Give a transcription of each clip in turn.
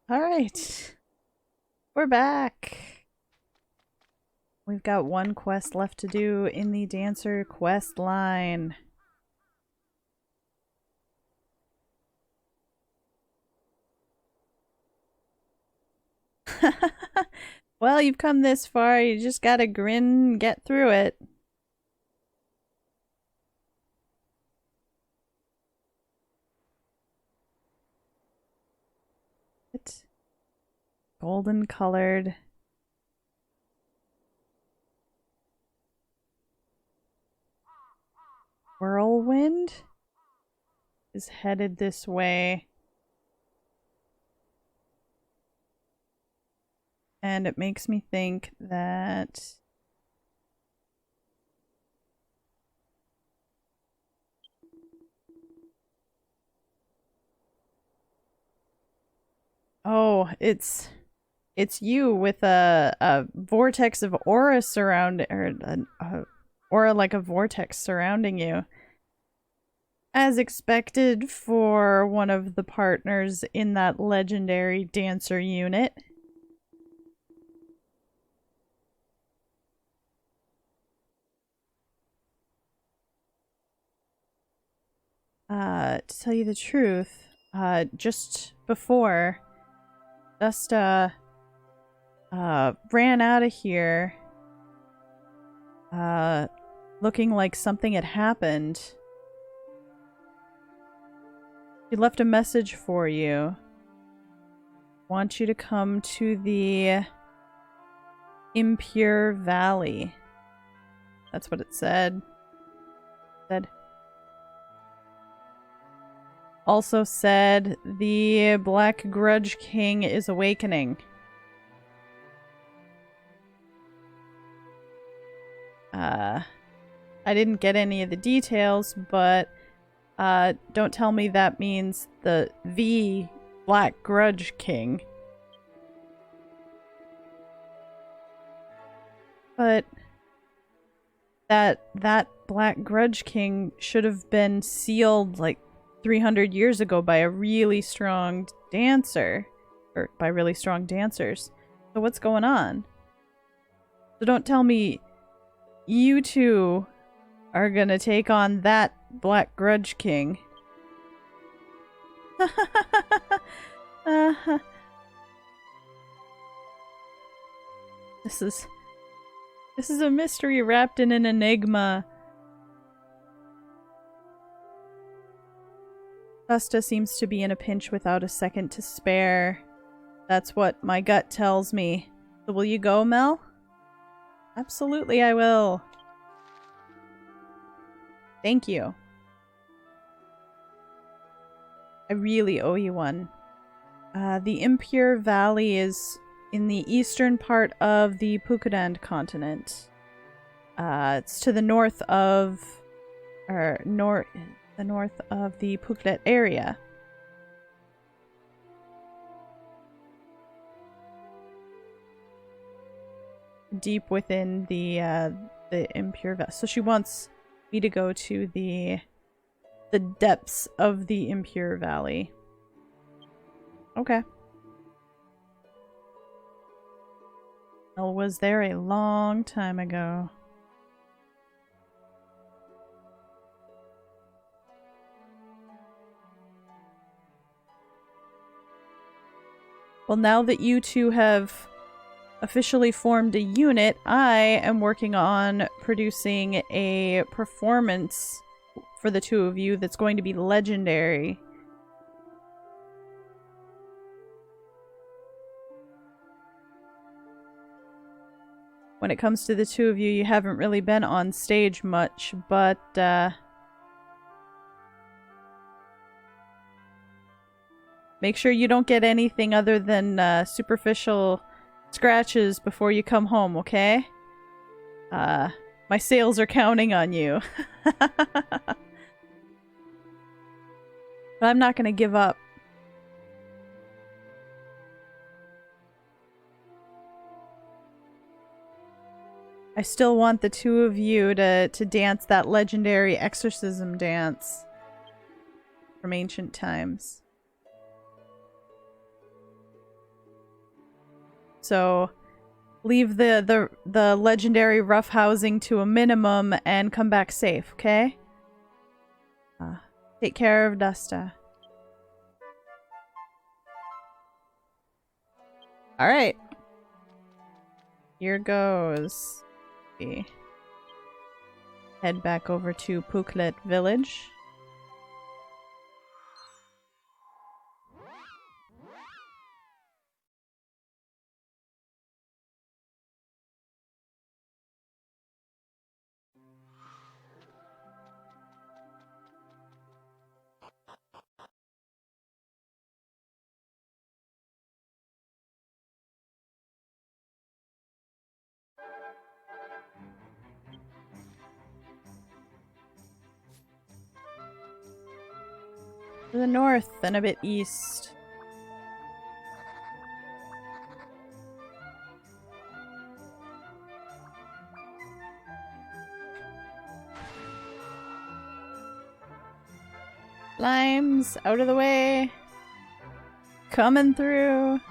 Alright. We're back. We've got one quest left to do in the dancer quest line. Well, you've come this far, you just gotta grin and get through it. Golden colored. Whirlwind is headed this way. And it makes me think that oh, it's you with a vortex of aura surround, or an aura like a vortex surrounding you. As expected for one of the partners in that legendary dancer unit. To tell you the truth, just before Dusta ran out of here, looking like something had happened. She left a message for you. Want you to come to the Impure Valley. That's what it said. Also said the Black Grudge King is awakening. I didn't get any of the details, but don't tell me that means the Black Grudge King. But that Black Grudge King should have been sealed like 300 years ago by a really strong dancer. Or by really strong dancers. So what's going on? So don't tell me you two are gonna take on that Black Grudge King. This is a mystery wrapped in an enigma. Dusta seems to be in a pinch without a second to spare. That's what my gut tells me. So will you go, Mel? Absolutely, I will. Thank you. I really owe you one. The Impure Valley is in the eastern part of the Pukadand continent. It's to the north of... the north of the Puklet area. Deep within the Impure Valley. So she wants me to go to the depths of the Impure Valley. Okay. I was there a long time ago. Well, now that you two have officially formed a unit, I am working on producing a performance for the two of you that's going to be legendary. When it comes to the two of you, you haven't really been on stage much, but make sure you don't get anything other than superficial scratches before you come home, okay? My sales are counting on you. But I'm not gonna give up. I still want the two of you to dance that legendary exorcism dance from ancient times. So leave the legendary roughhousing to a minimum and come back safe, okay? Take care of Dusta. Alright. Here goes. Head back over to Puklet Village. To the north and a bit east. Slimes, out of the way. Coming through.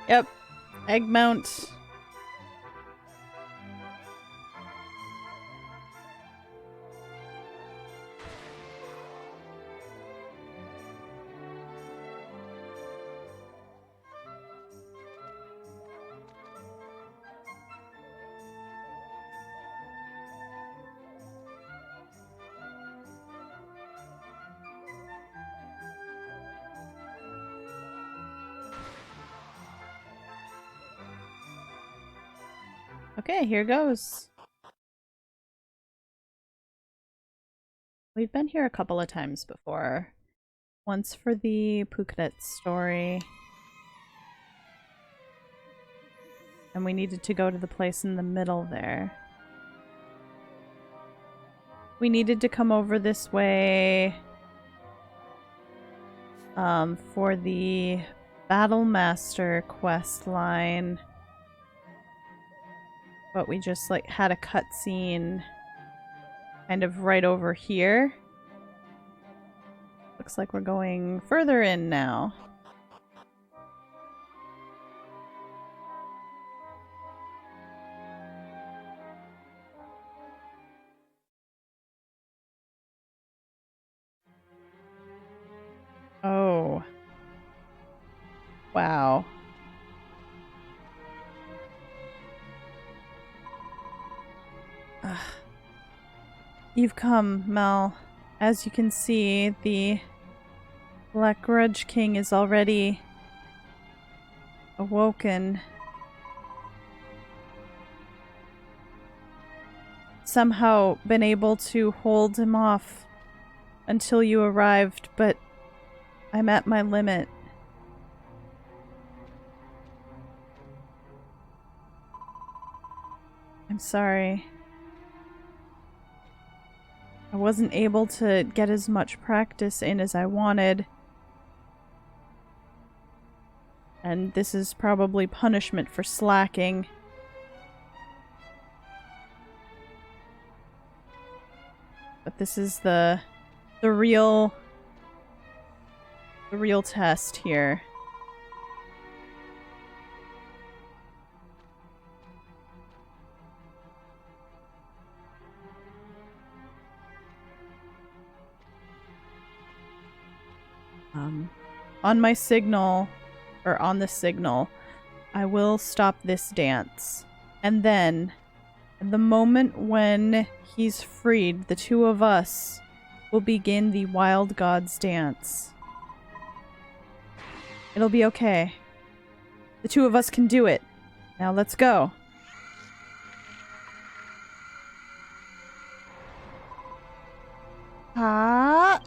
Yep. Egg mount. Okay, here goes. We've been here a couple of times before. Once for the Puklet story. And we needed to go to the place in the middle there. We needed to come over this way for the Battle Master quest line. But we just like had a cutscene kind of right over here. Looks like we're going further in now. Oh. Wow. You've come, Mel. As you can see, the Black Grudge King is already awoken. Somehow been able to hold him off until you arrived, but I'm at my limit. I'm sorry. I wasn't able to get as much practice in as I wanted. And this is probably punishment for slacking. But this is the real test here. On my signal, or on the signal, I will stop this dance. And then, at the moment when he's freed, the two of us will begin the Wild Gods dance. It'll be okay. The two of us can do it. Now let's go. Ah!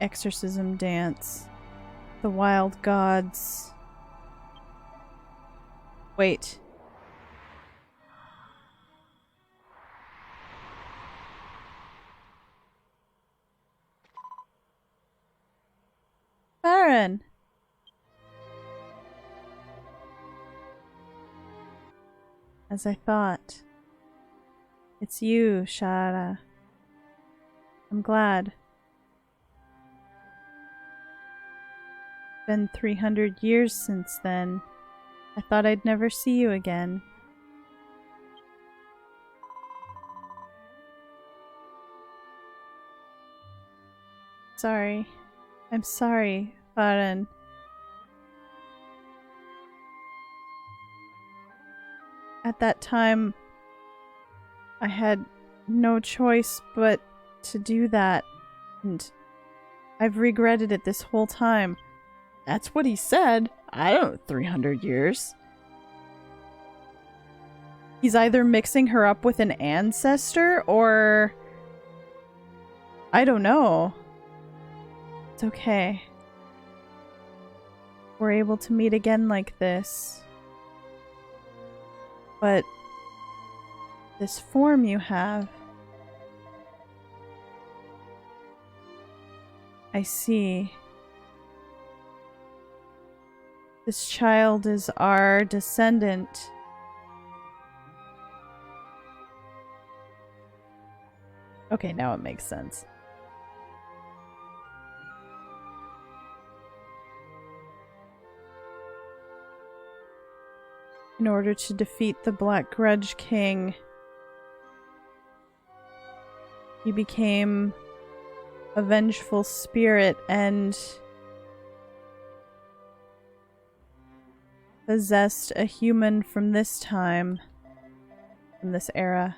Exorcism dance. The Wild Gods. Wait. Baron! As I thought. It's you, Shara. I'm glad. It's been 300 years since then. I thought I'd never see you again. Sorry. I'm sorry, Baron. At that time, I had no choice but to do that, and I've regretted it this whole time. That's what he said. I don't 300 years. He's either mixing her up with an ancestor, or... I don't know. It's okay. We're able to meet again like this. But this form you have... I see. This child is our descendant. Okay, now it makes sense. In order to defeat the Black Grudge King, he became a vengeful spirit and possessed a human from this time, from this era.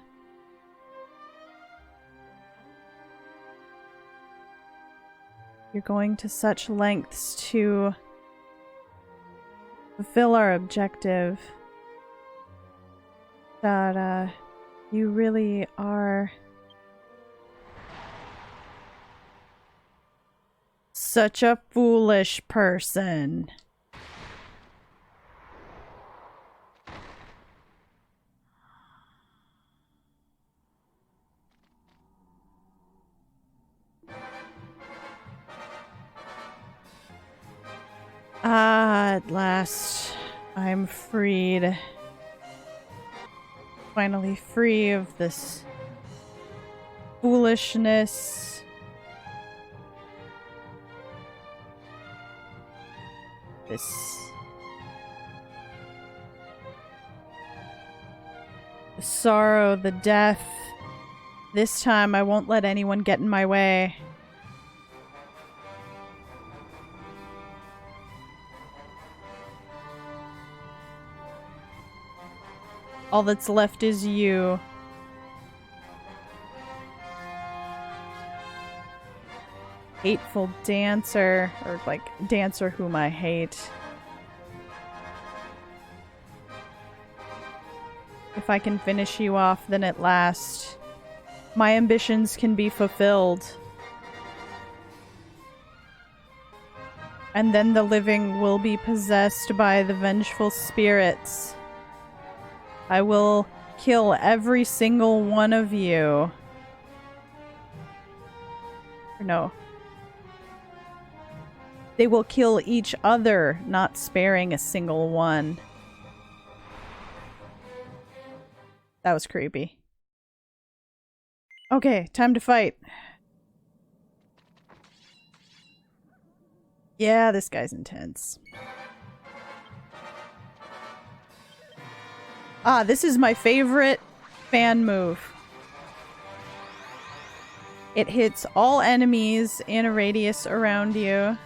You're going to such lengths to fulfill our objective. That, you really are such a foolish person. Ah, at last, I'm freed. Finally free of this foolishness. The sorrow, the death. This time I won't let anyone get in my way. All that's left is you. Hateful dancer, or like dancer whom I hate. If I can finish you off, then at last my ambitions can be fulfilled. And then the living will be possessed by the vengeful spirits. I will kill every single one of you. Or no. They will kill each other, not sparing a single one. That was creepy. Okay, time to fight. Yeah, this guy's intense. Ah, this is my favorite fan move. It hits all enemies in a radius around you.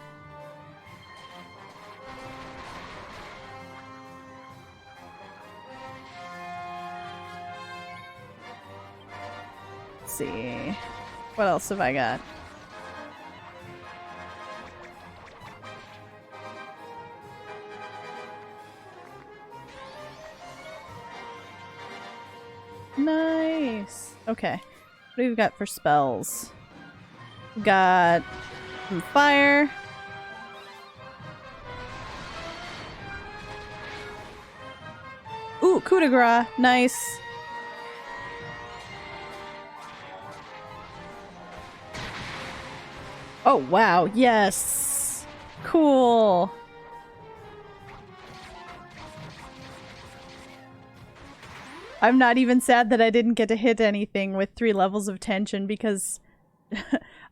Let's see. What else have I got? Nice. Okay. What do we got for spells? We got some fire. Ooh, coup de grace. Nice. Oh, wow. Yes. Cool. I'm not even sad that I didn't get to hit anything with 3 levels of tension because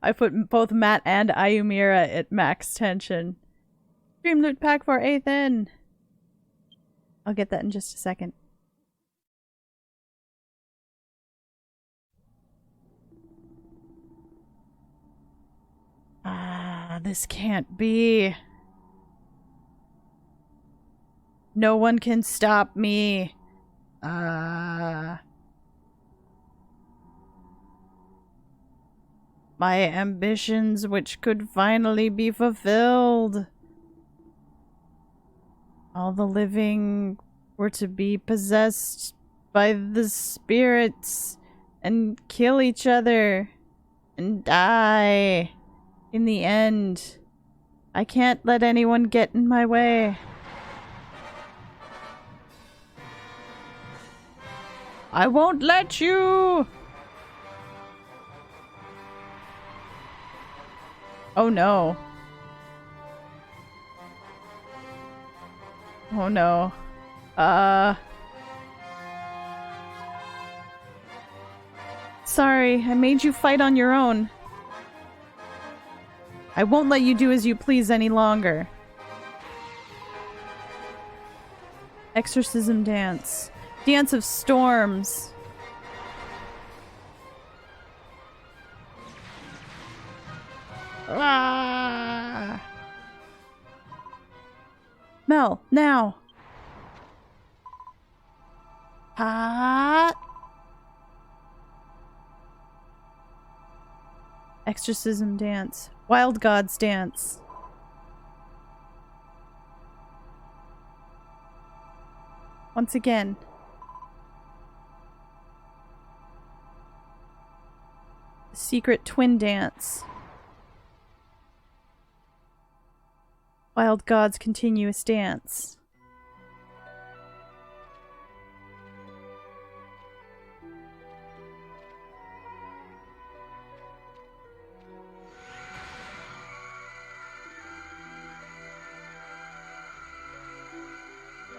I put both Matt and Ayumira at max tension. Dream loot pack for Athan. I'll get that in just a second. Ah, this can't be. No one can stop me. My ambitions which could finally be fulfilled. All the living were to be possessed by the spirits and kill each other and die in the end. I can't let anyone get in my way. I won't let you! Oh no. Oh no. Sorry, I made you fight on your own. I won't let you do as you please any longer. Exorcism dance. Dance of storms. Ah! Mel, now! Ah! Exorcism dance. Wild gods dance. Once again. Secret twin dance. Wild gods continuous dance.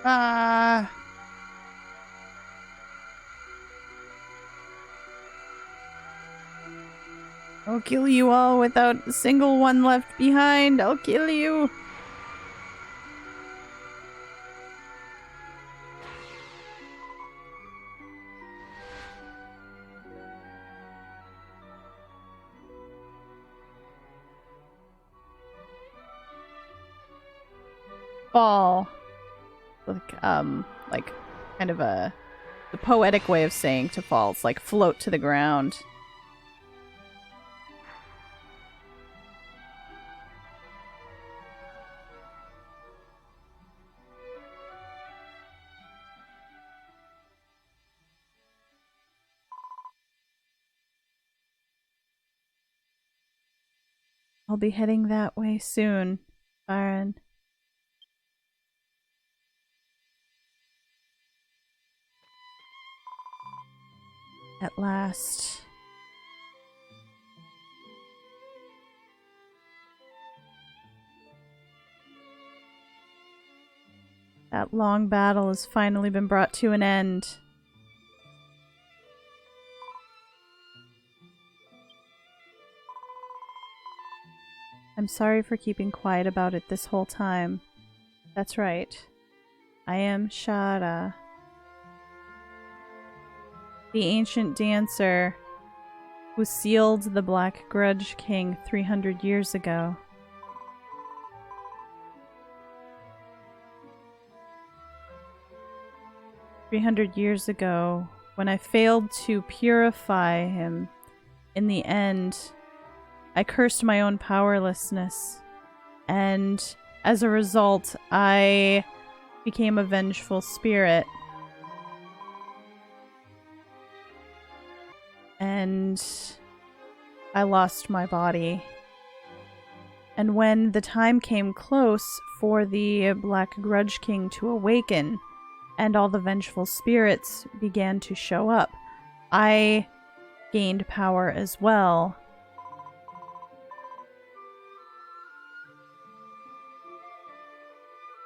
Ah. I'll kill you all without a single one left behind. I'll kill you. Fall. Like kind of the poetic way of saying to fall. It's like float to the ground. I'll be heading that way soon, Byron. At last. That long battle has finally been brought to an end. I'm sorry for keeping quiet about it this whole time. That's right. I am Shara, the ancient dancer who sealed the Black Grudge King 300 years ago. "300 years ago, when I failed to purify him, in the end, I cursed my own powerlessness, and as a result, I became a vengeful spirit. And I lost my body. And when the time came close for the Black Grudge King to awaken and all the vengeful spirits began to show up, I gained power as well.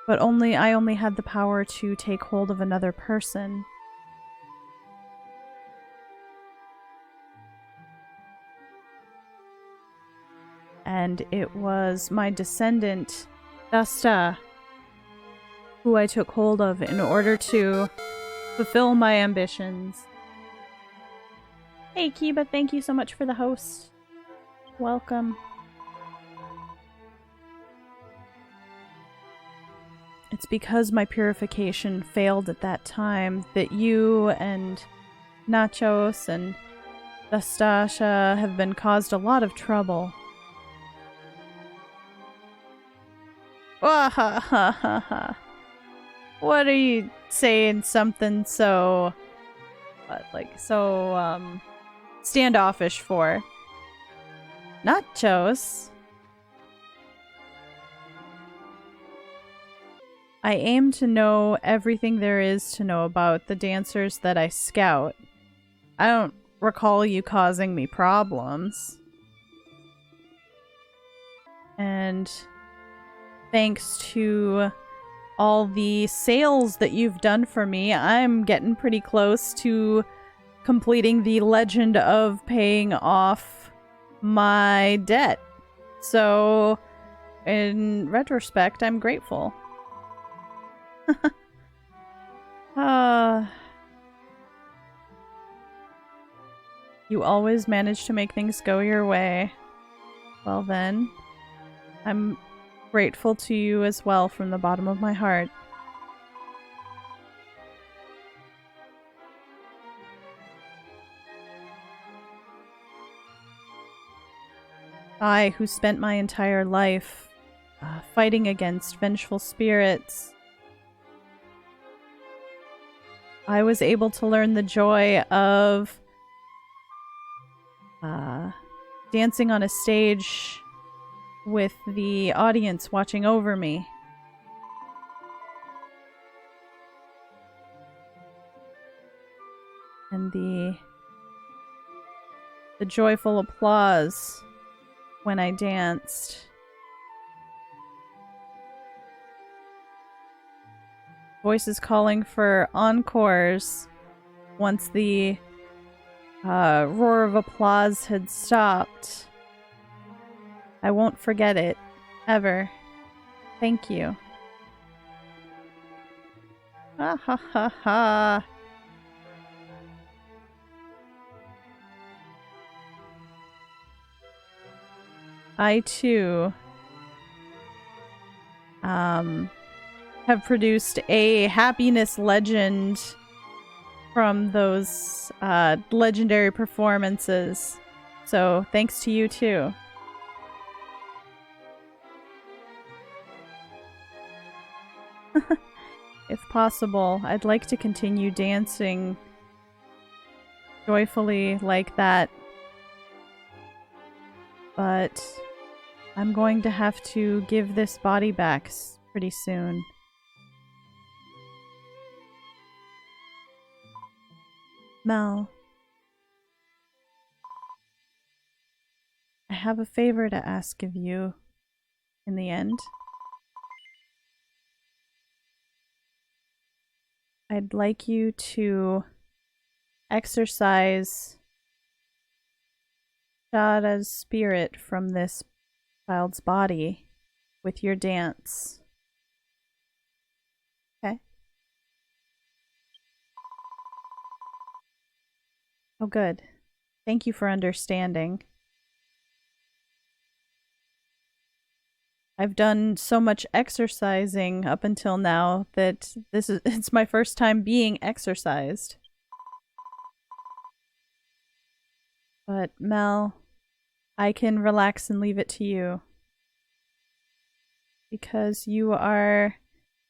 But I only had the power to take hold of another person. And it was my descendant, Dasta, who I took hold of in order to fulfill my ambitions. Hey Kiba, thank you so much for the host. Welcome. It's because my purification failed at that time that you and Nachos and Dastasha have been caused a lot of trouble. Wahahaha. What are you saying something so standoffish for? Nachos. I aim to know everything there is to know about the dancers that I scout. I don't recall you causing me problems. And thanks to all the sales that you've done for me, I'm getting pretty close to completing the legend of paying off my debt. So, in retrospect, I'm grateful. You always manage to make things go your way. Well then, I'm grateful to you as well from the bottom of my heart. I, who spent my entire life fighting against vengeful spirits, I was able to learn the joy of dancing on a stage with the audience watching over me. And the joyful applause when I danced. Voices calling for encores once the roar of applause had stopped. I won't forget it, ever. Thank you. Ha ha ha ha. I too have produced a happiness legend from those legendary performances. So thanks to you too. If possible, I'd like to continue dancing joyfully like that. But I'm going to have to give this body back pretty soon. Mel, I have a favor to ask of you in the end. I'd like you to exorcise Shada's spirit from this child's body with your dance. Okay? Oh, good. Thank you for understanding. I've done so much exercising up until now that it's my first time being exercised. But Mel, I can relax and leave it to you. Because you are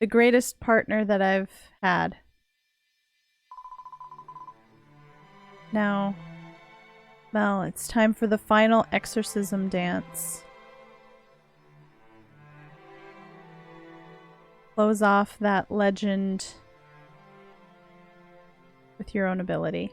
the greatest partner that I've had. Now, Mel, it's time for the final exorcism dance. Close off that legend with your own ability.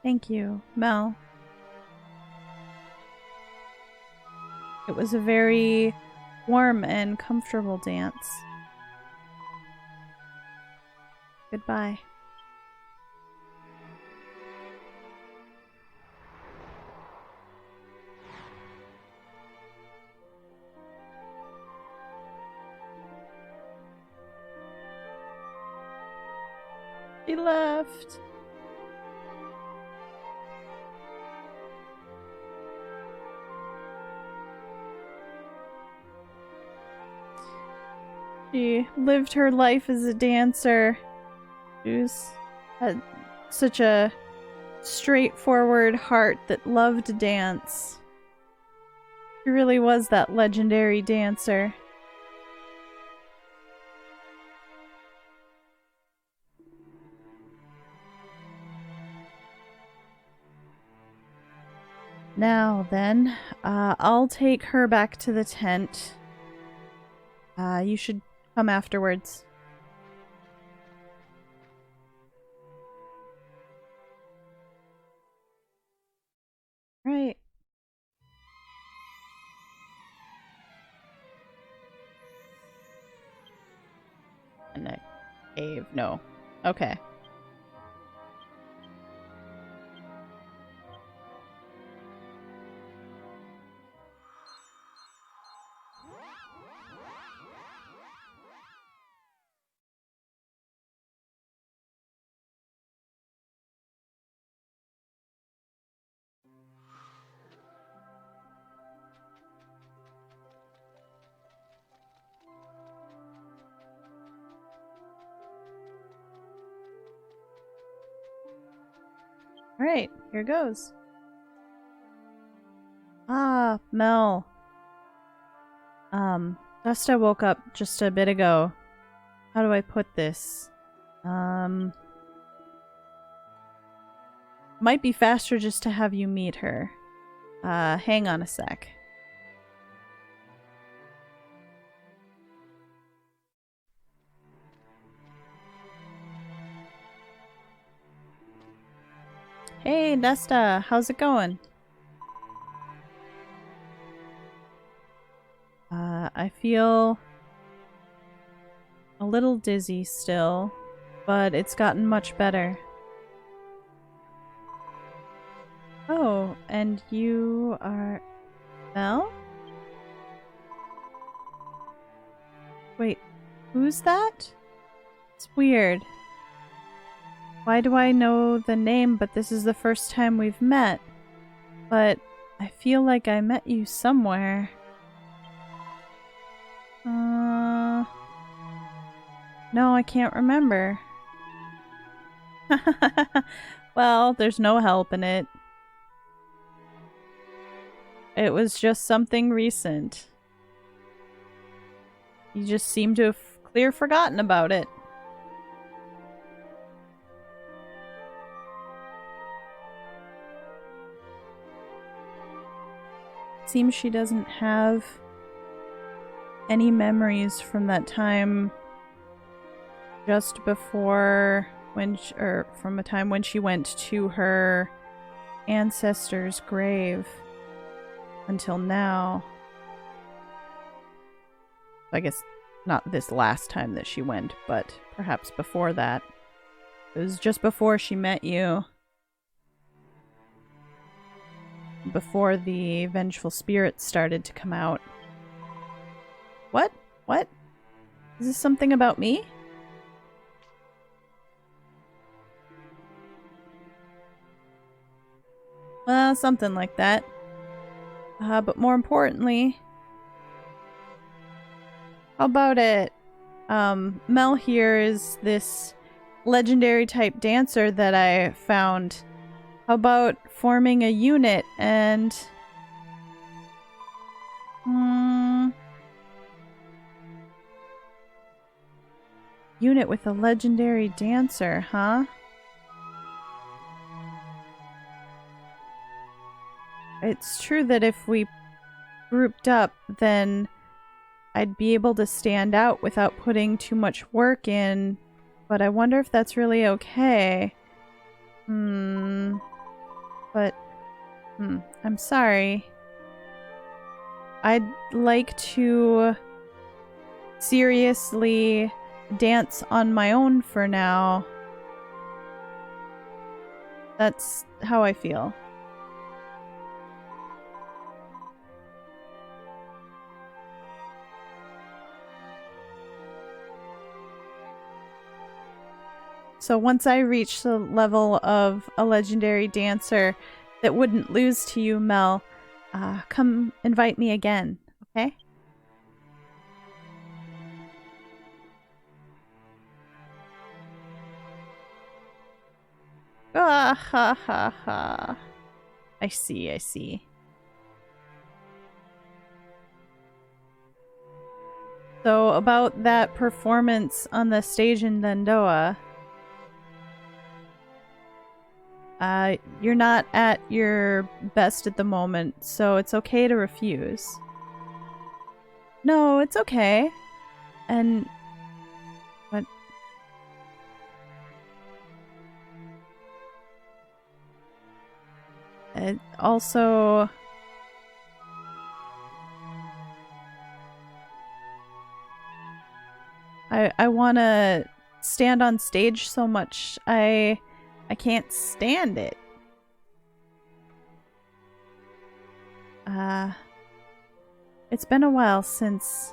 Thank you, Mel. It was a very warm and comfortable dance. Goodbye. She left. She lived her life as a dancer. She had such a straightforward heart that loved to dance. She really was that legendary dancer. Now then, I'll take her back to the tent. You should come afterwards. Right. In a cave? No. Okay. Alright, here goes. Ah, Mel. Desta woke up just a bit ago. How do I put this? Might be faster just to have you meet her. Hang on a sec. Hey, Desta, how's it going? I feel a little dizzy still, but it's gotten much better. Oh, and you are... Mel? Wait, who's that? It's weird. Why do I know the name, but this is the first time we've met? But I feel like I met you somewhere. No, I can't remember. Well, there's no help in it. It was just something recent. You just seem to have clear forgotten about it. Seems she doesn't have any memories from that time just before when or from a time when she went to her ancestor's grave until now. I guess not this last time that she went, but perhaps before that. It was just before she met you. Before the vengeful spirits started to come out. What? What? Is this something about me? Well, something like that. But more importantly... How about it? Mel here is this legendary type dancer that I found. How about forming a unit and... Unit with a legendary dancer, huh? It's true that if we grouped up, then I'd be able to stand out without putting too much work in, but I wonder if that's really okay. I'm sorry. I'd like to seriously dance on my own for now. That's how I feel. So once I reach the level of a legendary dancer that wouldn't lose to you, Mel, come invite me again, okay? Ah, ha, ha, ha. I see, I see. So about that performance on the stage in Dandoa, you're not at your best at the moment, so it's okay to refuse. No, it's okay. And... what? It also... I want to stand on stage so much. I can't stand it. It's been a while since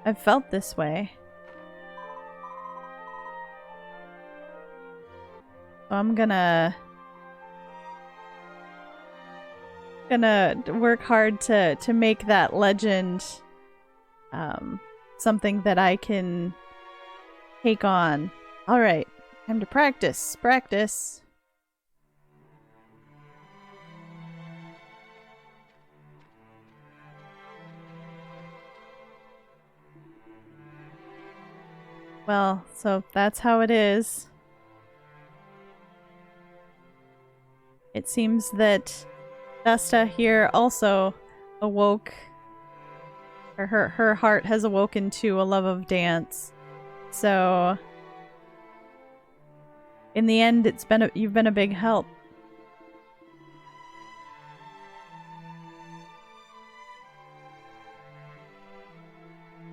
I've felt this way. So I'm gonna work hard to make that legend something that I can take on. All right. Time to practice. Practice. Well, so that's how it is. It seems that Desta here also awoke, or her heart has awoken to a love of dance. So in the end, you've been a big help.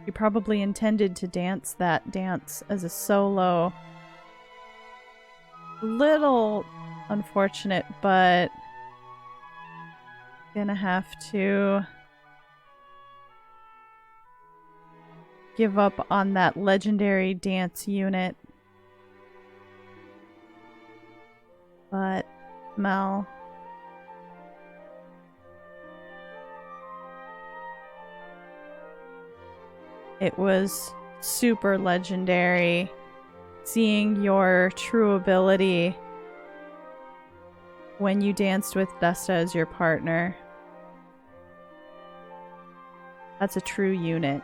You probably intended to dance that dance as a solo. A little unfortunate, but gonna have to give up on that legendary dance unit. But Mel, it was super legendary seeing your true ability when you danced with Desta as your partner. That's a true unit.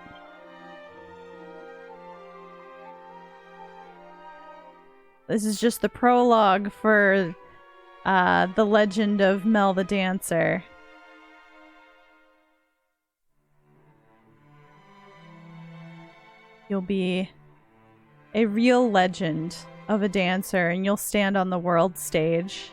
This is just the prologue for the legend of Mel the Dancer. You'll be a real legend of a dancer, and you'll stand on the world stage.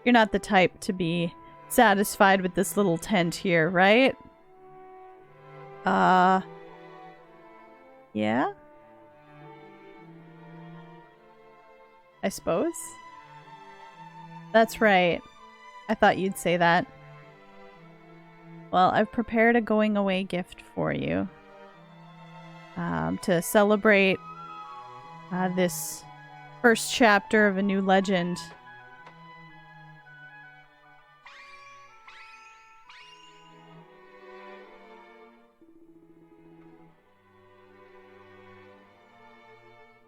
You're not the type to be satisfied with this little tent here, right? Yeah? I suppose? That's right. I thought you'd say that. Well, I've prepared a going away gift for you. To celebrate this first chapter of a new legend.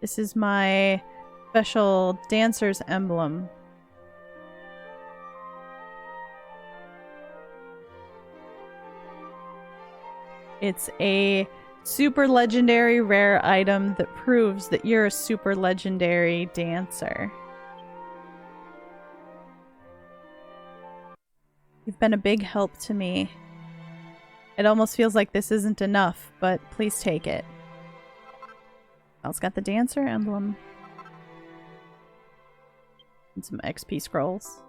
This is my special dancer's emblem. It's a super legendary rare item that proves that you're a super legendary dancer. You've been a big help to me. It almost feels like this isn't enough, but please take it. Mel's got the dancer emblem. And some XP scrolls.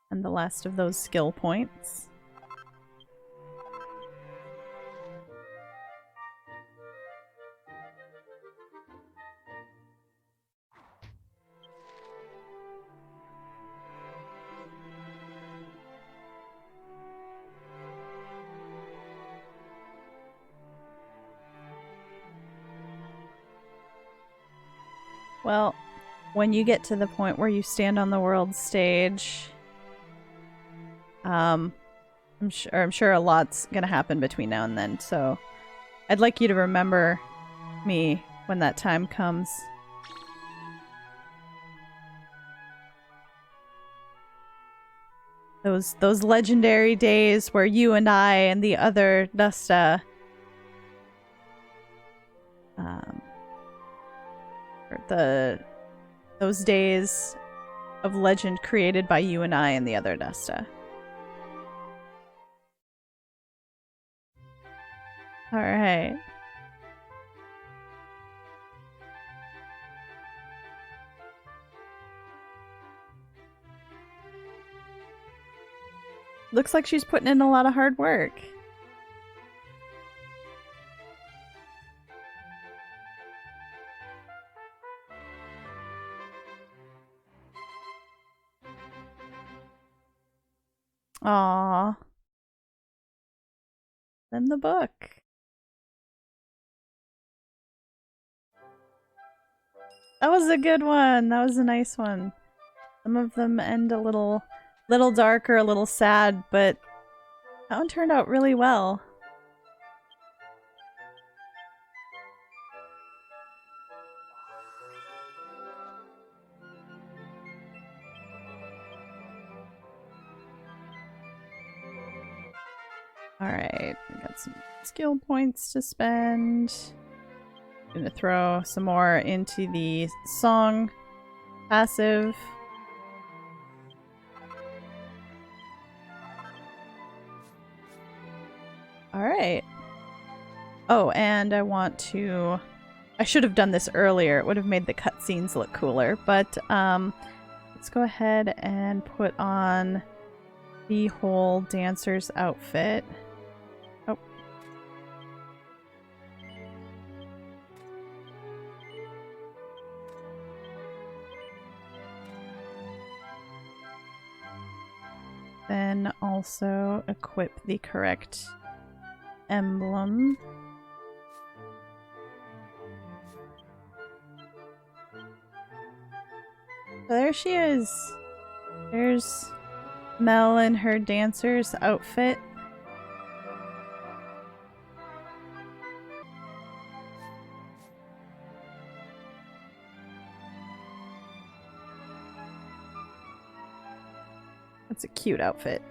And the last of those skill points. Well, when you get to the point where you stand on the world stage, I'm sure a lot's gonna happen between now and then, so I'd like you to remember me when that time comes. Those legendary days where you and I and the other Dusta those days of legend created by you and I and the other Dusta. Alright. Looks like she's putting in a lot of hard work. Aww. Then the book. That was a good one. That was a nice one. Some of them end a little darker, a little sad, but that one turned out really well. Alright, we got some skill points to spend. Gonna throw some more into the song passive. Alright. Oh, and I want to... I should have done this earlier. It would have made the cutscenes look cooler, but let's go ahead and put on the whole dancer's outfit. Oh. Then also equip the correct emblem. So there she is. There's Mel in her dancer's outfit. That's a cute outfit.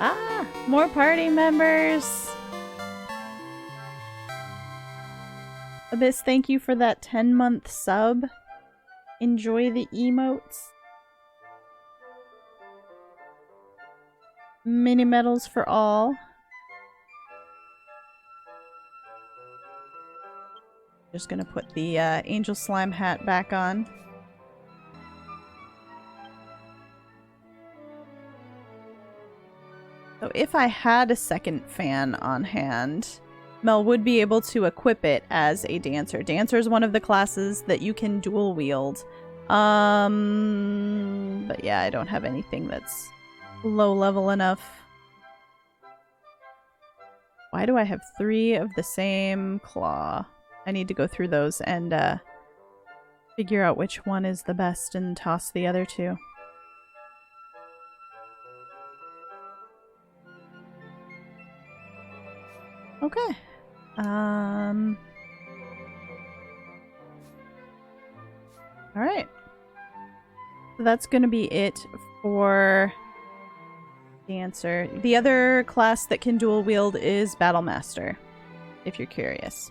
Ah, more party members. Abyss, thank you for that 10-month sub. Enjoy the emotes. Mini medals for all. Just gonna put the angel slime hat back on. So if I had a second fan on hand, Mel would be able to equip it as a dancer. Dancer is one of the classes that you can dual wield. But yeah, I don't have anything that's low level enough. Why do I have 3 of the same claw? I need to go through those and figure out which one is the best and toss the other 2. Okay. Alright. So that's gonna be it for Dancer. The other class that can dual wield is Battle Master, if you're curious.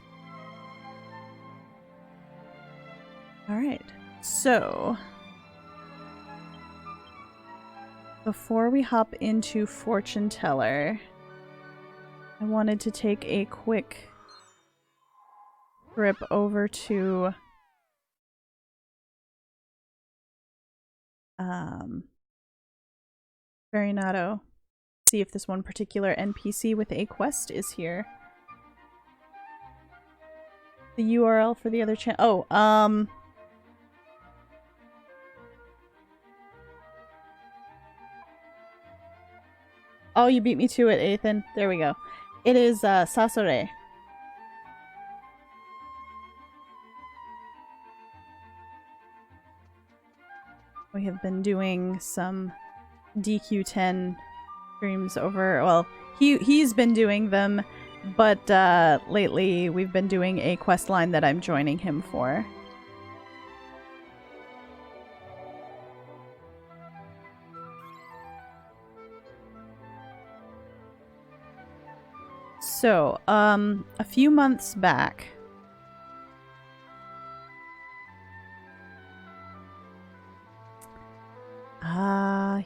Alright, so before we hop into Fortune Teller, I wanted to take a quick trip over to Verinato. See if this one particular NPC with a quest is here. The URL for the other channel. Oh, oh, you beat me to it, Ethan. There we go. It is, Sasore. We have been doing some DQ10 streams over, well, he's been doing them, but lately we've been doing a quest line that I'm joining him for. So, a few months back,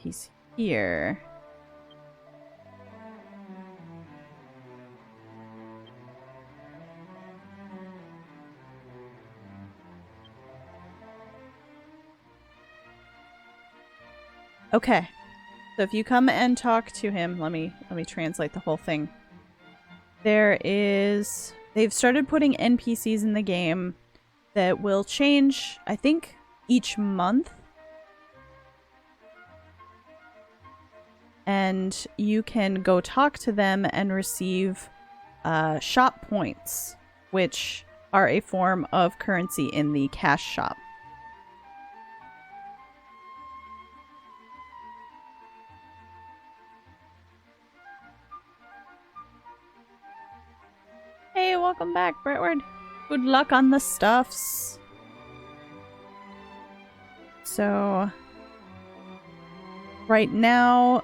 he's here. Okay. So if you come and talk to him, let me translate the whole thing. They've started putting NPCs in the game that will change, I think, each month. And you can go talk to them and receive shop points, which are a form of currency in the cash shop. Hey, welcome back, Brentward. Good luck on the stuffs. So right now,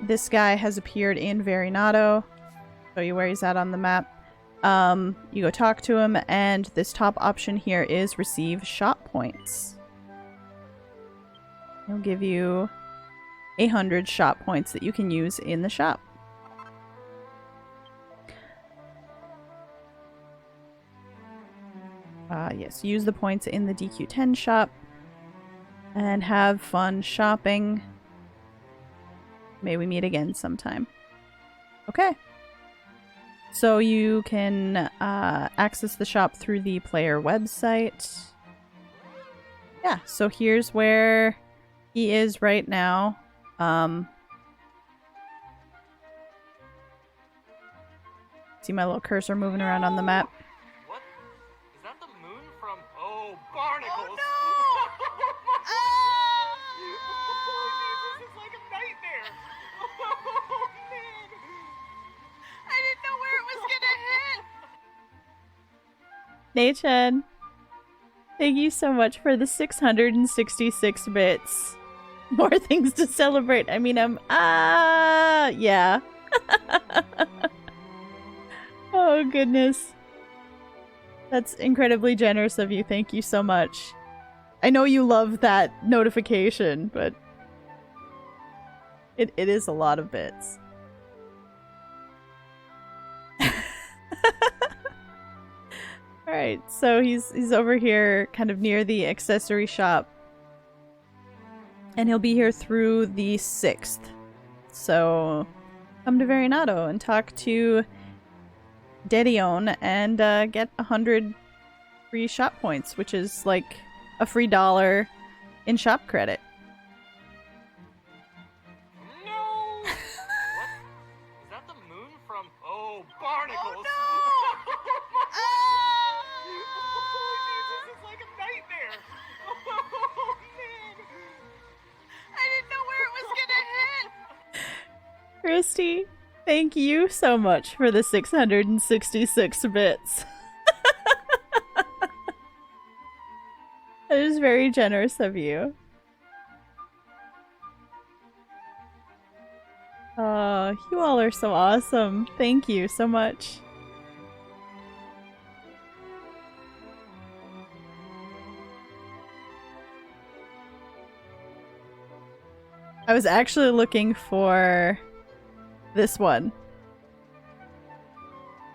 this guy has appeared in Verinato. Show you where he's at on the map. You go talk to him, and this top option here is receive shop points. He'll give you 100 shop points that you can use in the shop. Yes, use the points in the DQ10 shop and have fun shopping. May we meet again sometime. Okay. So you can access the shop through the player website. Yeah, so here's where he is right now. See my little cursor moving around on the map? What? Is that the moon from... Oh, barnacles! Oh, no! Oh, Jesus, it's like a nightmare! Oh, man! I didn't know where it was gonna hit! Nachan, thank you so much for the 666 bits. More things to celebrate. I mean, yeah. Oh, goodness. That's incredibly generous of you. Thank you so much. I know you love that notification, but it is a lot of bits. Alright, so he's over here kind of near the accessory shop. And he'll be here through the 6th. So come to Verinato and talk to Dedion and get 100 free shop points, which is like a free $1 in shop credit. No! What? Is that the moon from... Oh, barnacles! Oh, no! Oh, Jesus, it's like a nightmare! Oh, man! I didn't know where it was gonna hit! Christy, thank you so much for the 666 bits. That is very generous of you. Oh, you all are so awesome. Thank you so much. I was actually looking for this one.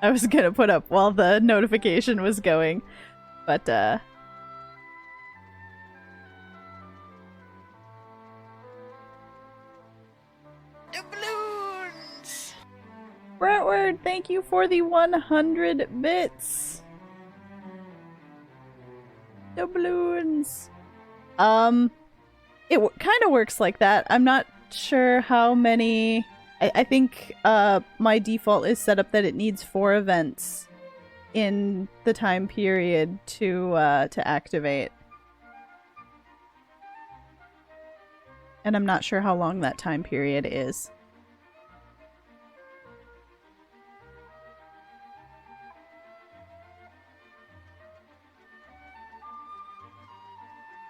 I was gonna put up while the notification was going, but Doubloons! Brentward, thank you for the 100 bits. Doubloons. It kind of works like that. I'm not sure how many. I think my default is set up that it needs 4 events in the time period to activate. And I'm not sure how long that time period is.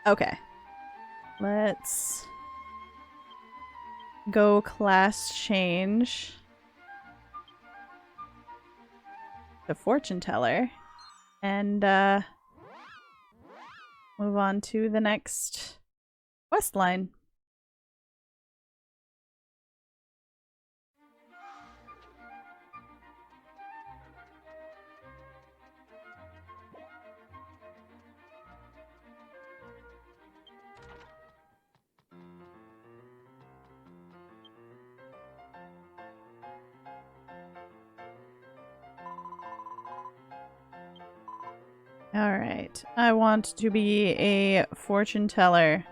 Okay. Let's go class change to fortune teller and move on to the next quest line. Alright, I want to be a fortune teller.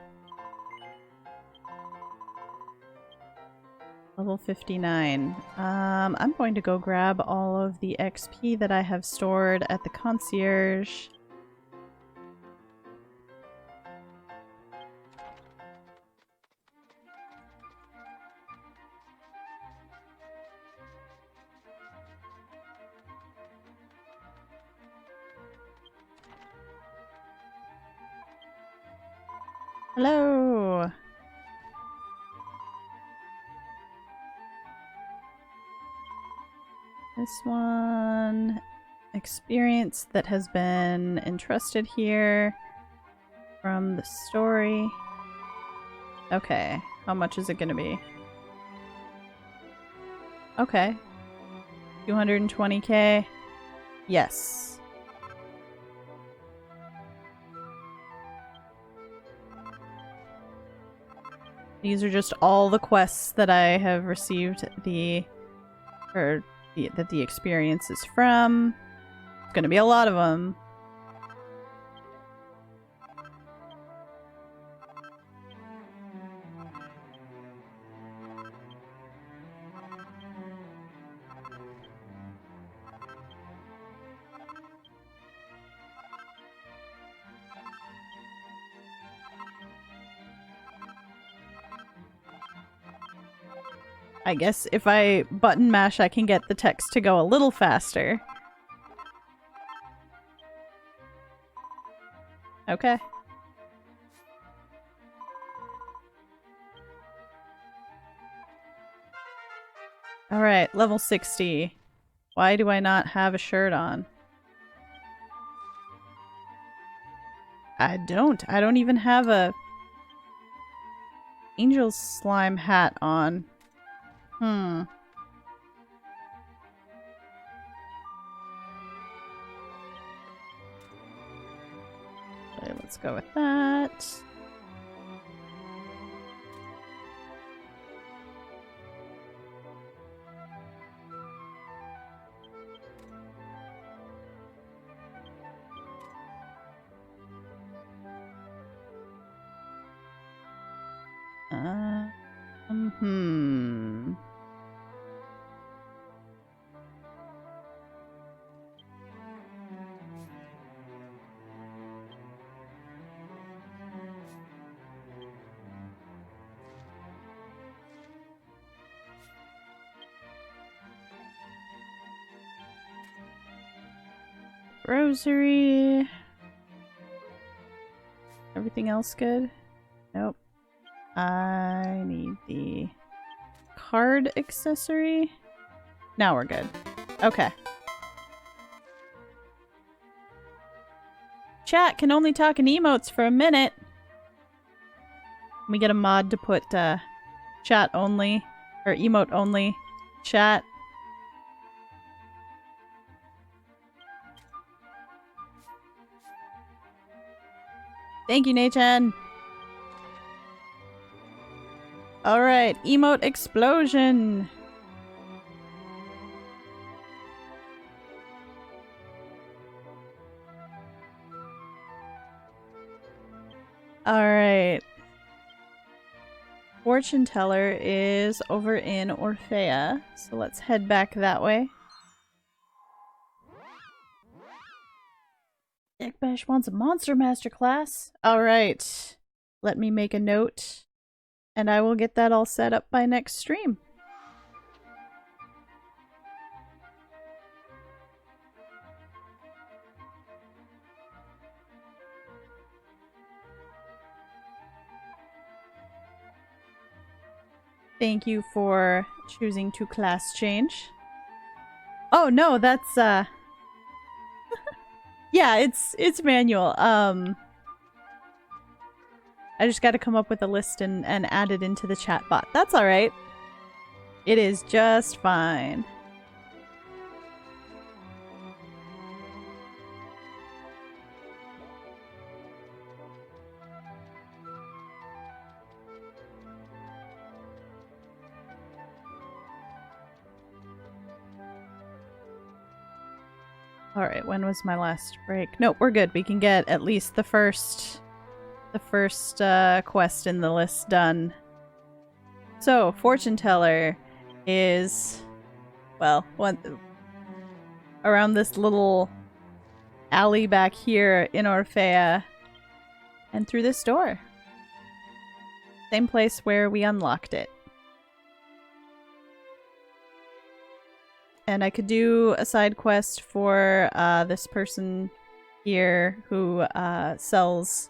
Level 59. I'm going to go grab all of the XP that I have stored at the concierge. Hello! This one... Experience that has been entrusted here from the story. Okay, how much is it gonna be? Okay. 220k? Yes. These are just all the quests that I have received that the experience is from. It's gonna be a lot of them. I guess if I button mash, I can get the text to go a little faster. Okay. Alright, level 60. Why do I not have a shirt on? I don't even have a angel slime hat on. Okay, let's go with that. Rosary. Everything else good? Nope. I need the card accessory. Now we're good. Okay. Chat can only talk in emotes for a minute. Let me get a mod to put chat only, or emote only chat. Thank you, Nachan. Alright, emote explosion. Alright. Fortune teller is over in Orphea, so let's head back that way. Dick Bash wants a Monster Masterclass. Alright. Let me make a note, and I will get that all set up by next stream. Thank you for choosing to class change. Oh no, that's yeah, it's manual. I just gotta come up with a list and add it into the chat bot. That's alright. It is just fine. Alright, when was my last break? Nope, we're good. We can get at least the first quest in the list done. So, fortune teller is, well, around this little alley back here in Orphea, and through this door. Same place where we unlocked it. And I could do a side quest for this person here who sells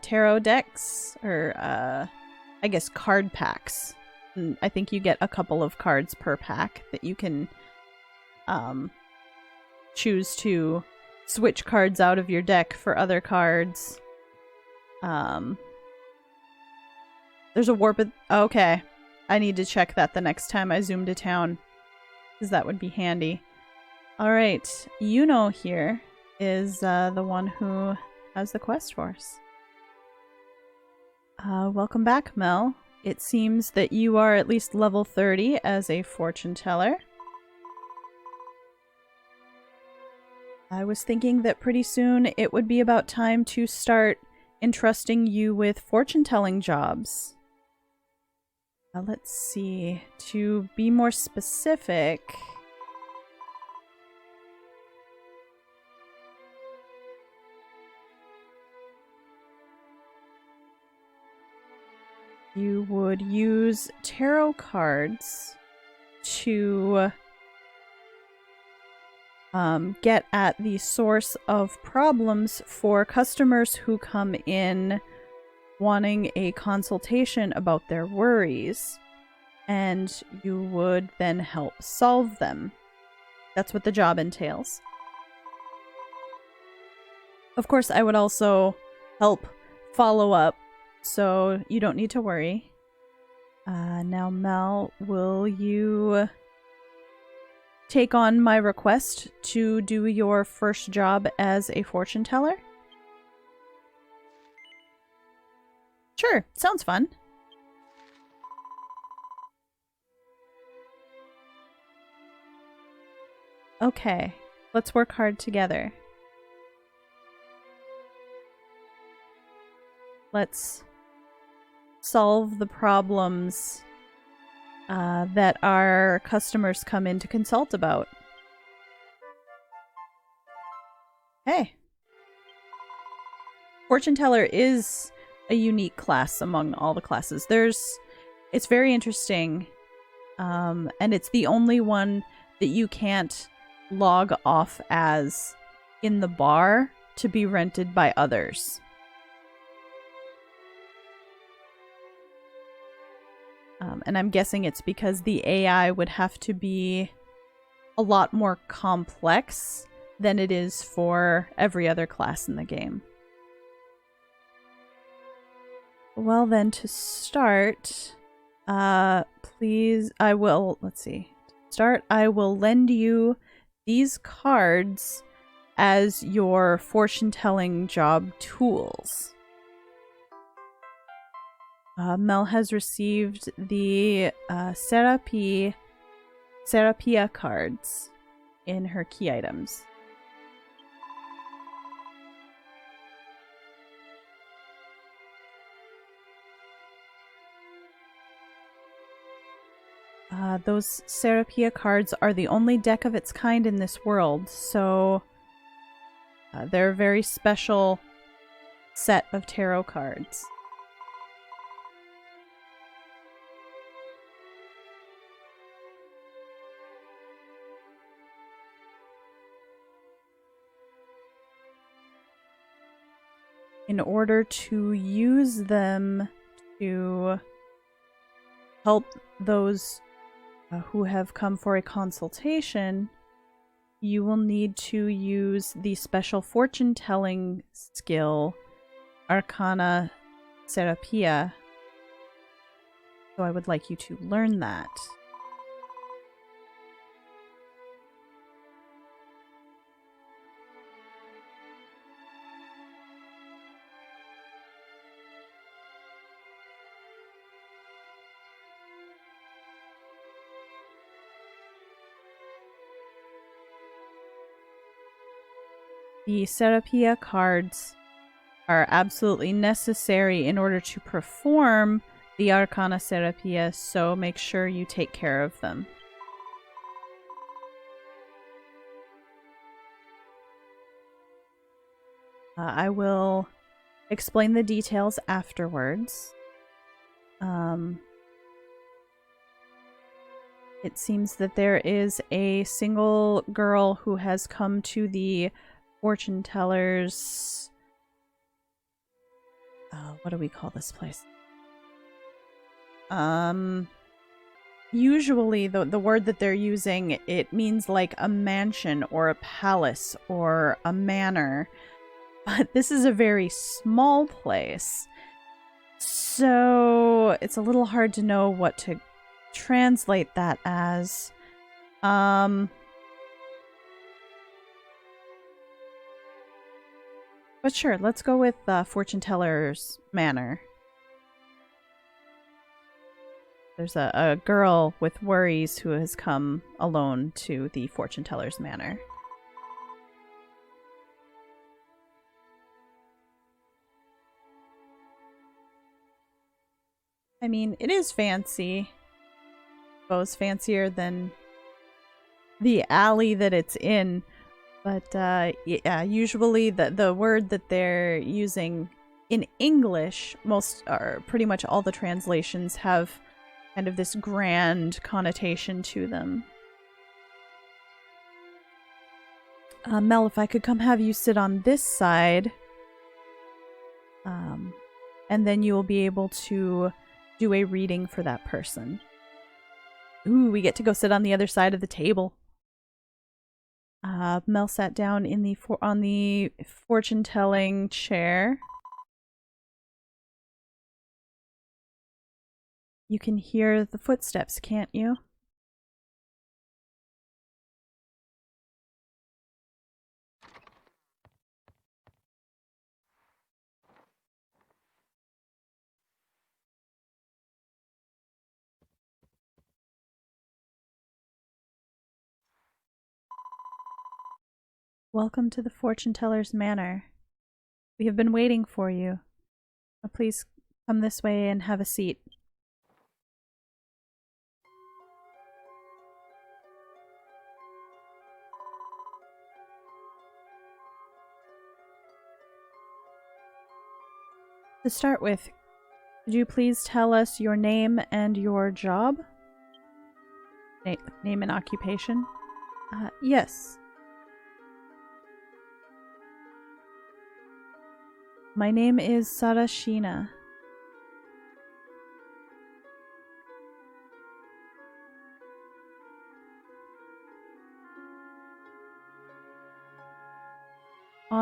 tarot decks, or I guess card packs. And I think you get a couple of cards per pack that you can choose to switch cards out of your deck for other cards. There's a warp. Okay. I need to check that the next time I zoom to town, because that would be handy. Alright, Yuno here is the one who has the quest for us. Welcome back, Mel. It seems that you are at least level 30 as a fortune teller. I was thinking that pretty soon it would be about time to start entrusting you with fortune-telling jobs. Let's see. To be more specific, you would use tarot cards to get at the source of problems for customers who come in wanting a consultation about their worries, and you would then help solve them. That's what the job entails. Of course, I would also help follow up, so you don't need to worry. Now, Mel, will you take on my request to do your first job as a fortune teller? Sure, sounds fun. Okay, let's work hard together. Let's solve the problems that our customers come in to consult about. Hey. Fortune teller is a unique class among all the classes. It's very interesting, and it's the only one that you can't log off as in the bar to be rented by others. And I'm guessing it's because the AI would have to be a lot more complex than it is for every other class in the game. Well then, to start, please, I will lend you these cards as your fortune-telling job tools. Mel has received the Serapia cards in her key items. Those Serapia cards are the only deck of its kind in this world, so they're a very special set of tarot cards. In order to use them to help those who have come for a consultation, you will need to use the special fortune-telling skill, Arcana Serapia. So I would like you to learn that. The Serapia cards are absolutely necessary in order to perform the Arcana Serapia, so make sure you take care of them. I will explain the details afterwards. It seems that there is a single girl who has come to the fortune tellers. What do we call this place? Usually the word that they're using, it means like a mansion or a palace or a manor. But this is a very small place. So it's a little hard to know what to translate that as. But sure, let's go with Fortune Teller's Manor. There's a girl with worries who has come alone to the Fortune Teller's Manor. I mean, it is fancy. I suppose fancier than the alley that it's in. But yeah, usually the word that they're using in English, pretty much all the translations have kind of this grand connotation to them. Mel, if I could come have you sit on this side, and then you will be able to do a reading for that person. Ooh, we get to go sit on the other side of the table. Mel sat down in on the fortune-telling chair. You can hear the footsteps, can't you? Welcome to the Fortune Teller's Manor. We have been waiting for you. Now please come this way and have a seat. To start with, could you please tell us your name and your job? Name and occupation? Yes. My name is Sarashina.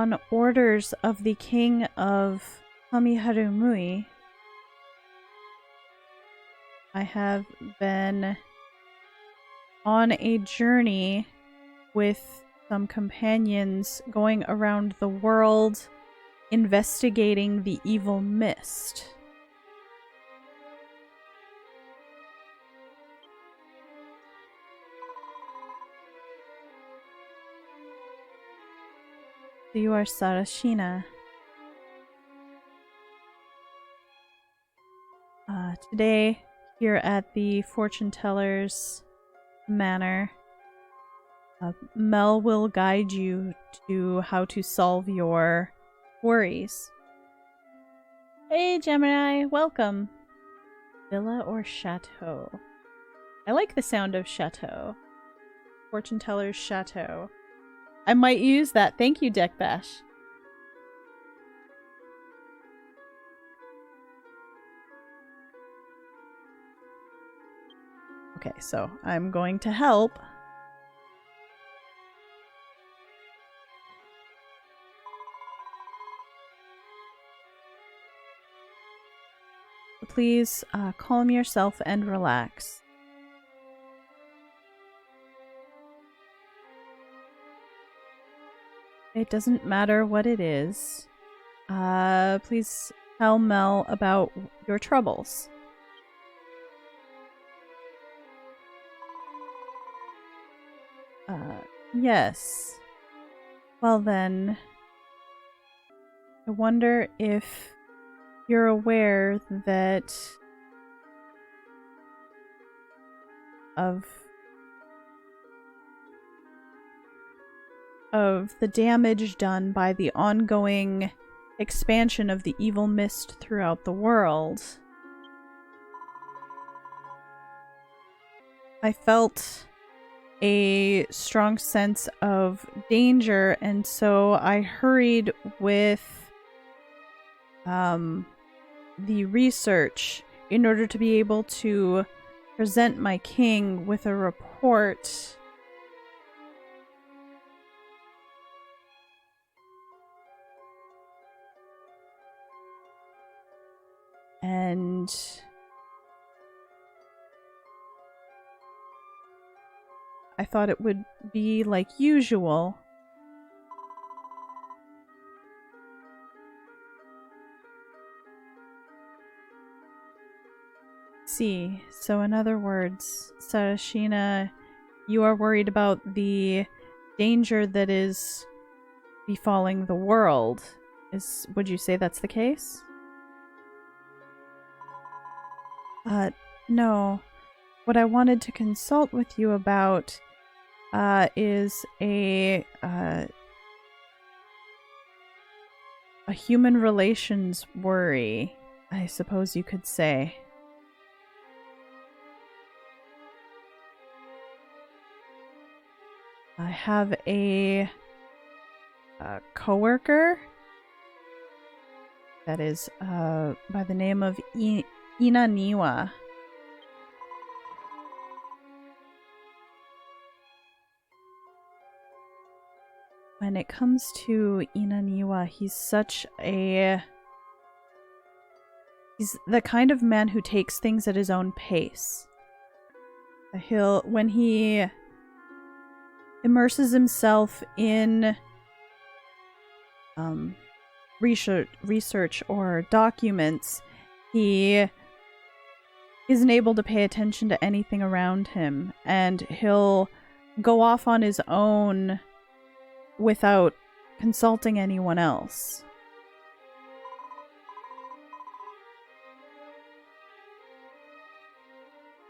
on orders of the king of Kamiharumui, I have been on a journey with some companions going around the world investigating the evil mist. So you are Sarashina. Today, here at the Fortune Teller's Manor, Mel will guide you to how to solve your worries. Hey Gemini, welcome! Villa or chateau? I like the sound of chateau. Fortune Teller's chateau. I might use that. Thank you, Deckbash. Okay, so I'm going to help. Please calm yourself and relax. It doesn't matter what it is. Please tell Mel about your troubles. Yes. Well then, I wonder if you're aware that of the damage done by the ongoing expansion of the evil mist throughout the world. I felt a strong sense of danger, and so I hurried with the research in order to be able to present my king with a report. And I thought it would be like usual. See, so in other words, Sarashina, you are worried about the danger that is befalling the world. Would you say that's the case? No. What I wanted to consult with you about is a human relations worry, I suppose you could say. I have a coworker that is by the name of Inaniwa. When it comes to Inaniwa, he's the kind of man who takes things at his own pace. When he immerses himself in research or documents, he isn't able to pay attention to anything around him, and he'll go off on his own without consulting anyone else.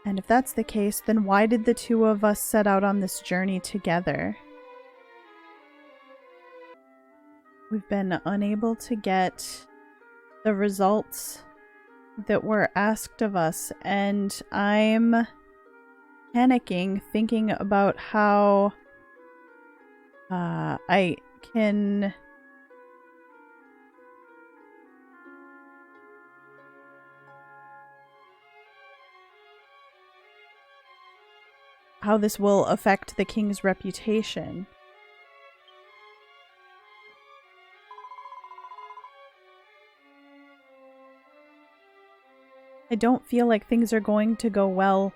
And if that's the case, then why did the two of us set out on this journey together? We've been unable to get the results that were asked of us, and I'm panicking, thinking about how I can how this will affect the king's reputation. I don't feel like things are going to go well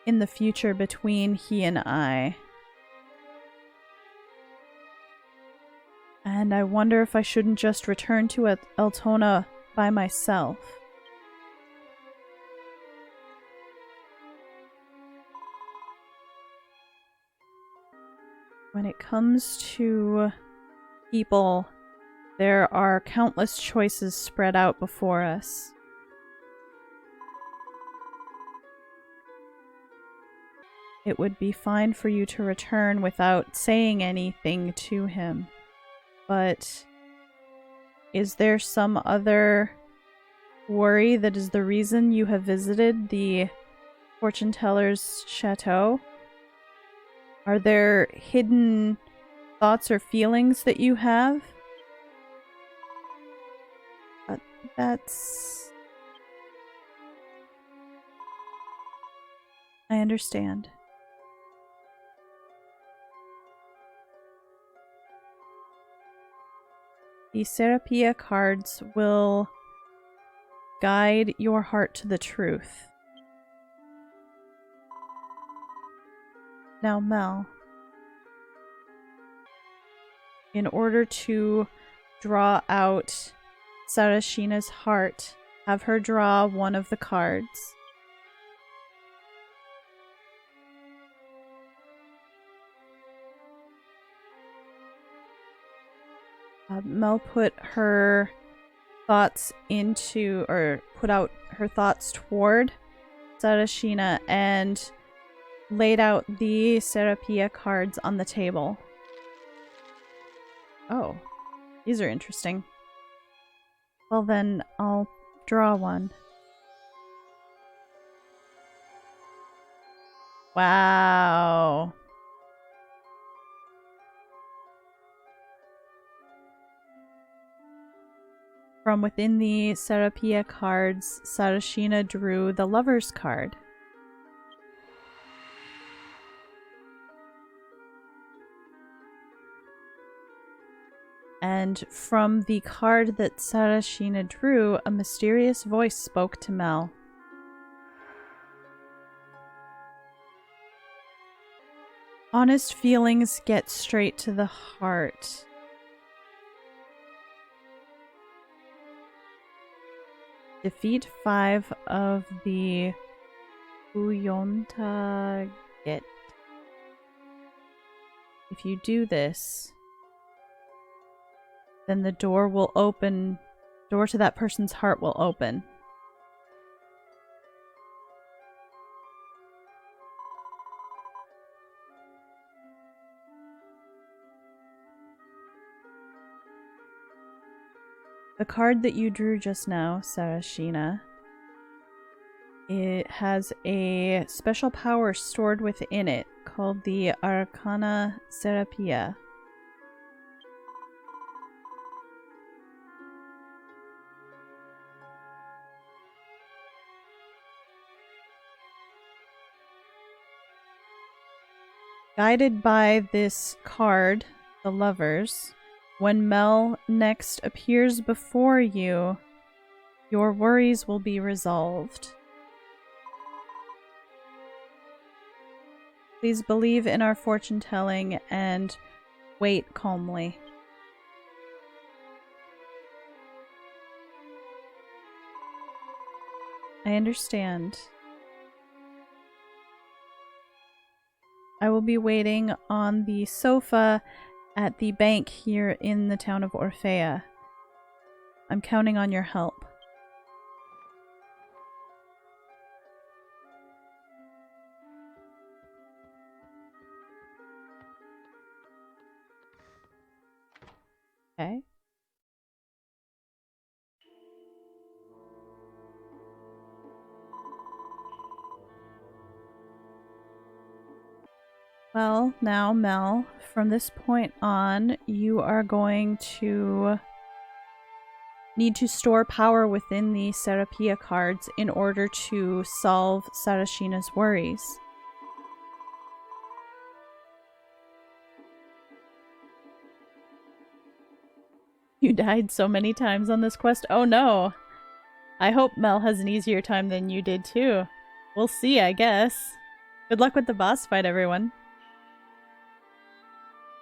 in the future between he and I. And I wonder if I shouldn't just return to Eltona by myself. When it comes to people, there are countless choices spread out before us. It would be fine for you to return without saying anything to him. But is there some other worry that is the reason you have visited the fortune teller's chateau? Are there hidden thoughts or feelings that you have? That's... I understand. The Serapia cards will guide your heart to the truth. Now, Mel, in order to draw out Sarashina's heart, have her draw one of the cards. Mel put her thoughts into, or put out her thoughts toward Sarashina and laid out the Serapia cards on the table. Oh, these are interesting. Well then, I'll draw one. Wow. From within the Serapia cards, Sarashina drew the Lover's card. And from the card that Sarashina drew, a mysterious voice spoke to Mel. Honest feelings get straight to the heart. Defeat 5 of the Uyonta Get. If you do this, then the door will open. Door to that person's heart will open. The card that you drew just now, Sarashina, it has a special power stored within it called the Arcana Serapia. Guided by this card, the Lovers, when Mel next appears before you, your worries will be resolved. Please believe in our fortune telling and wait calmly. I understand. I will be waiting on the sofa at the bank here in the town of Orphea. I'm counting on your help. Okay. Well, now, Mel, from this point on, you are going to need to store power within the Serapia cards in order to solve Sarashina's worries. You died so many times on this quest. Oh no! I hope Mel has an easier time than you did too. We'll see, I guess. Good luck with the boss fight, everyone.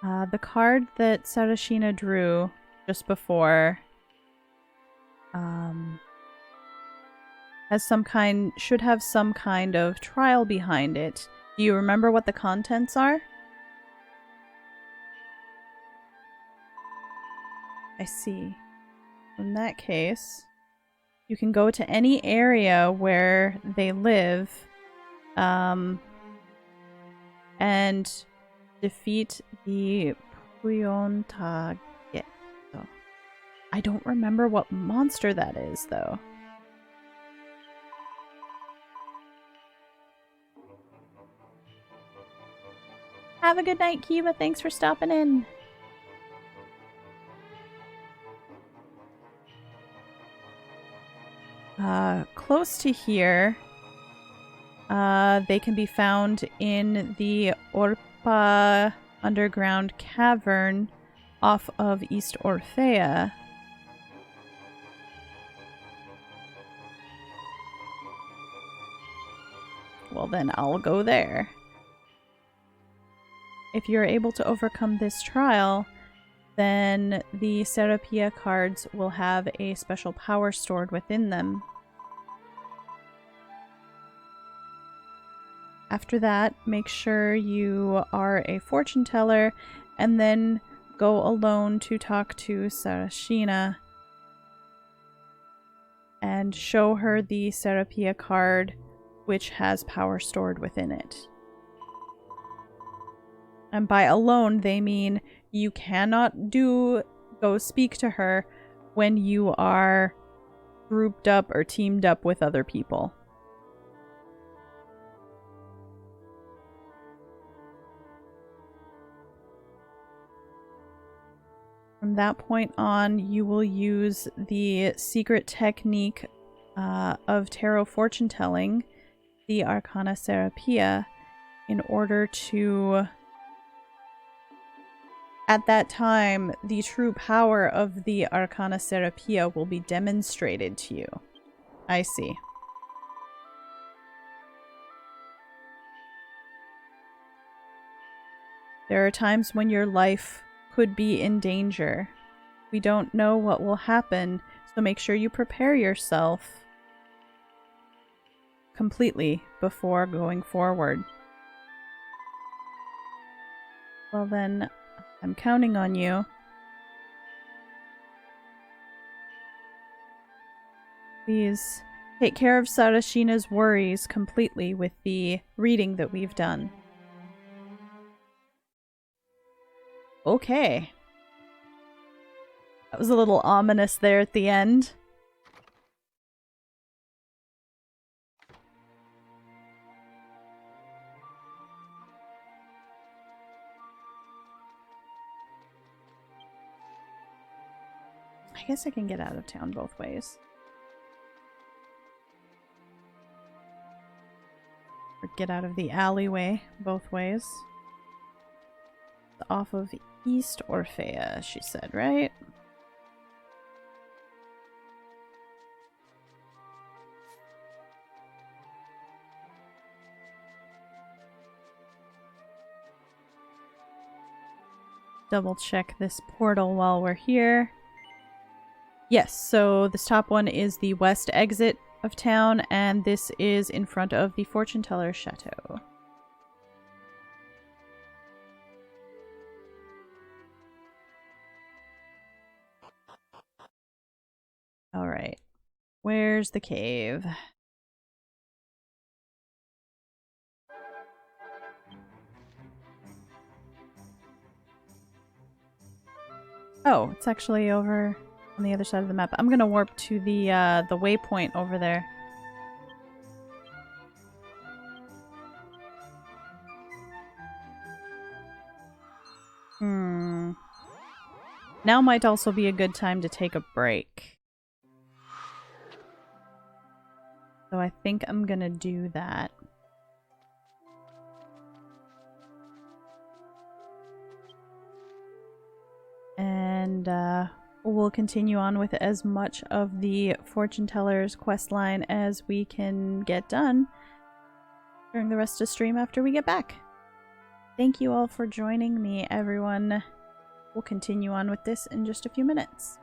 The card that Sarashina drew just before should have some kind of trial behind it. Do you remember what the contents are? I see. In that case, you can go to any area where they live, and defeat the Puyontageto. I don't remember what monster that is, though. Have a good night, Kiva. Thanks for stopping in. Close to here, they can be found in the Orpa underground cavern off of East Orphea. Well, then I'll go there. If you're able to overcome this trial, then the Serapia cards will have a special power stored within them. After that, make sure you are a fortune teller and then go alone to talk to Sarashina and show her the Serapia card, which has power stored within it. And by alone, they mean you cannot go speak to her when you are grouped up or teamed up with other people. From that point on, you will use the secret technique of tarot fortune telling, the Arcana Serapia, in order to... At that time, the true power of the Arcana Serapia will be demonstrated to you. I see. There are times when your life could be in danger. We don't know what will happen, so make sure you prepare yourself completely before going forward. Well then, I'm counting on you. Please take care of Sarashina's worries completely with the reading that we've done. Okay. That was a little ominous there at the end. I guess I can get out of town both ways. Or get out of the alleyway both ways. Off of East Orphea, she said, right? Double check this portal while we're here. Yes, so this top one is the west exit of town, and this is in front of the Fortune Teller Chateau. Alright. Where's the cave? Oh, it's actually over on the other side of the map. I'm gonna warp to the waypoint over there. Now might also be a good time to take a break. So I think I'm gonna do that. And we'll continue on with as much of the fortune teller's quest line as we can get done during the rest of stream after we get back. Thank you all for joining me, everyone. We'll continue on with this in just a few minutes.